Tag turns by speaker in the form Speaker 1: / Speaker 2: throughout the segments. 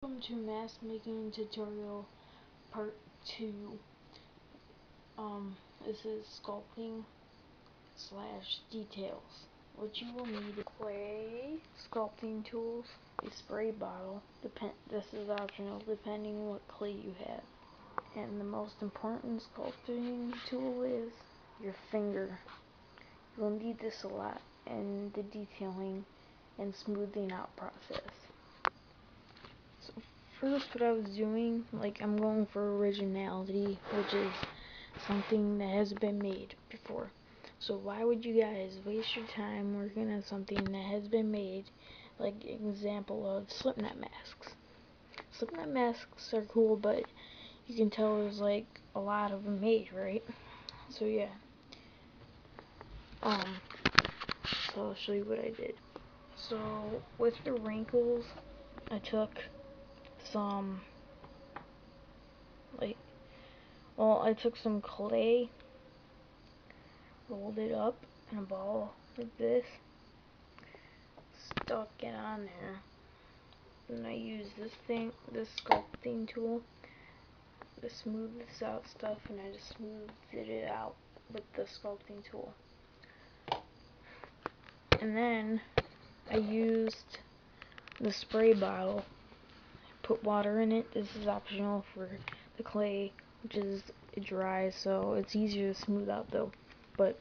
Speaker 1: Welcome to mask making tutorial part 2. This is sculpting slash details. What you will need is clay, sculpting tools, a spray bottle. This is optional depending what clay you have. And the most important sculpting tool is your finger. You will need this a lot in the detailing and smoothing out process. First, what I was doing, I'm going for originality, which is something that hasn't been made before. So why would you guys waste your time working on something that has been made, like example of Slipknot masks? Slipknot masks are cool, but you can tell there's like a lot of them made, right? So yeah. So I'll show you what I did. So with the wrinkles, I took some I took some clay, rolled it up in a ball like this, stuck it on there, and I used this sculpting tool to smooth this out stuff, and I just smoothed it out with the sculpting tool. And then I used the spray bottle, put water in it. This is optional for the clay, which is dry, so it's easier to smooth out though. But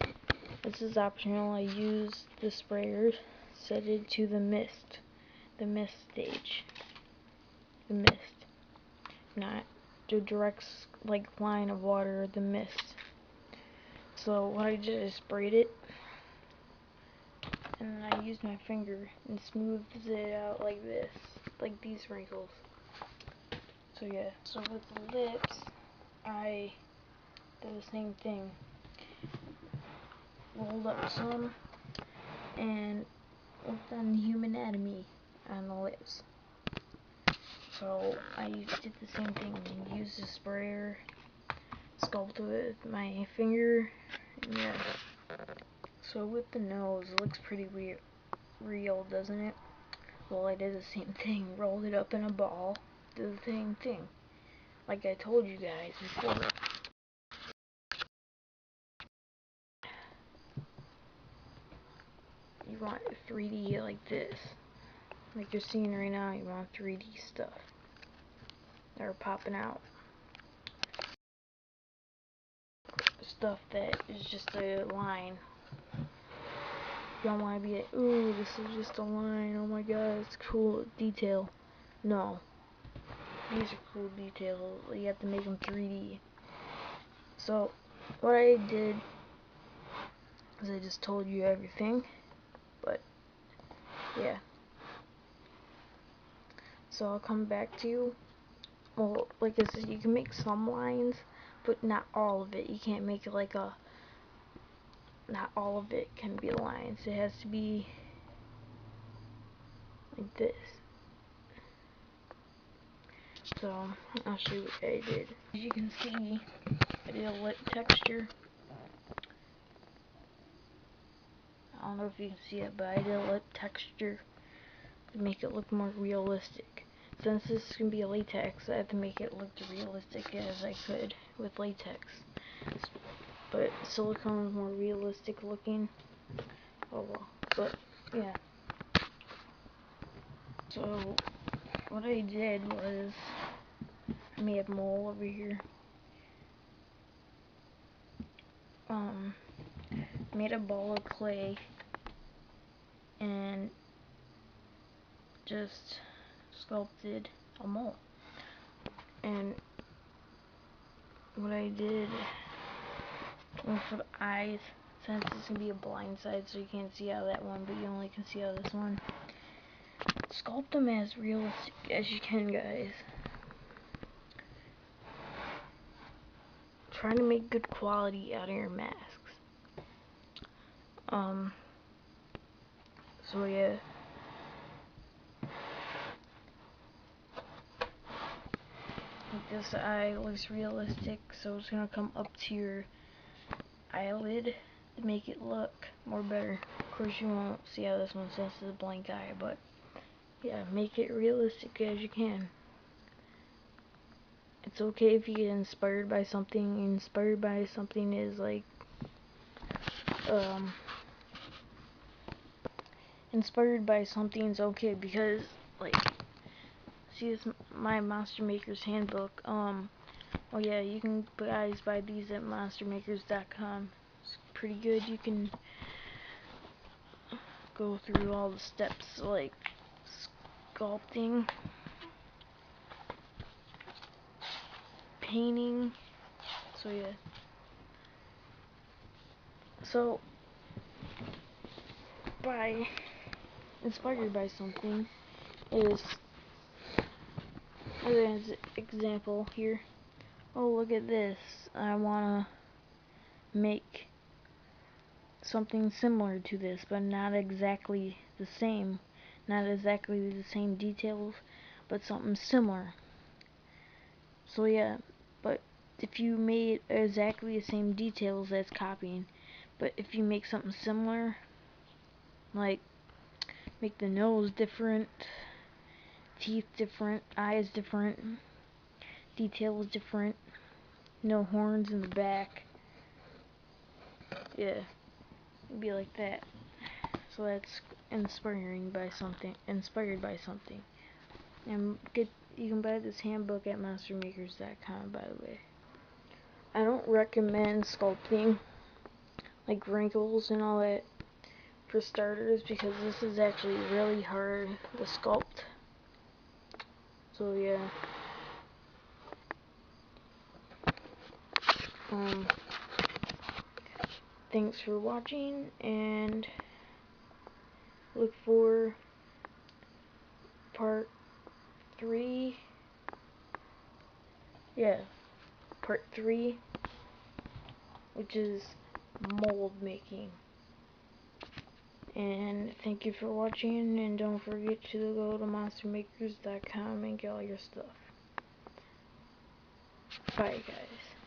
Speaker 1: this is optional. I used the sprayer, set it to the mist stage, the mist, not the direct line of water, the mist. So what I did is sprayed it, and then I used my finger and smoothed it out like this, like these wrinkles. So yeah, so with the lips, I did the same thing. Rolled up some and worked on the human anatomy on the lips. So I did the same thing, used a sprayer, sculpted with my finger, and yeah. So with the nose, it looks pretty real, doesn't it? Well, I did the same thing, rolled it up in a ball, did the same thing, like I told you guys before. You want 3D like this, like you're seeing right now. You want 3D stuff that are popping out, stuff that is just a line. You don't want to be like, ooh, this is just a line, oh my god, it's cool detail. No, these are cool details. You have to make them 3D. So what I did is I just told you everything, but yeah. So I'll come back to you. Well, like I said, you can make some lines, but not all of it. You can't make it not all of it can be lines. It has to be like this. So I'll show you what I did. As you can see, I did a lip texture. I don't know if you can see it, but I did a lip texture to make it look more realistic. Since this is going to be a latex, I have to make it look as realistic as I could with latex. But silicone is more realistic looking. Oh well. But yeah. So what I did was I made a mole over here. Made a ball of clay and just sculpted a mole. And what I did for the eyes, since it's gonna be a blind side, so you can't see out of that one, but you only can see out of this one. Sculpt them as realistic as you can, guys. Try to make good quality out of your masks. So yeah. Like this eye looks realistic, so it's gonna come up to your eyelid to make it look more better. Of course you won't see how this one since it's a blank eye, but yeah, make it realistic as you can. it's okay if you get inspired by something. Inspired by something is like, inspired by something is okay because, like, see, this my Monster Maker's Handbook. Oh yeah, you can guys buy these at monstermakers.com. It's pretty good. You can go through all the steps like sculpting, painting. So yeah. So by inspired by something is, as an example here. Oh, look at this. I wanna make something similar to this, but not exactly the same. Not exactly the same details, but something similar. So yeah, but if you made exactly the same details, that's copying. But if you make something similar, like make the nose different, teeth different, eyes different, details different, no horns in the back, yeah, it'd be like that. So that's inspired by something. And you can buy this handbook at monstermakers.com, by the way. I don't recommend sculpting like wrinkles and all that for starters, because this is actually really hard to sculpt. So yeah. Thanks for watching, and look for part 3. Yeah, part 3, which is mold making. And thank you for watching, and don't forget to go to monstermakers.com and get all your stuff. Bye guys.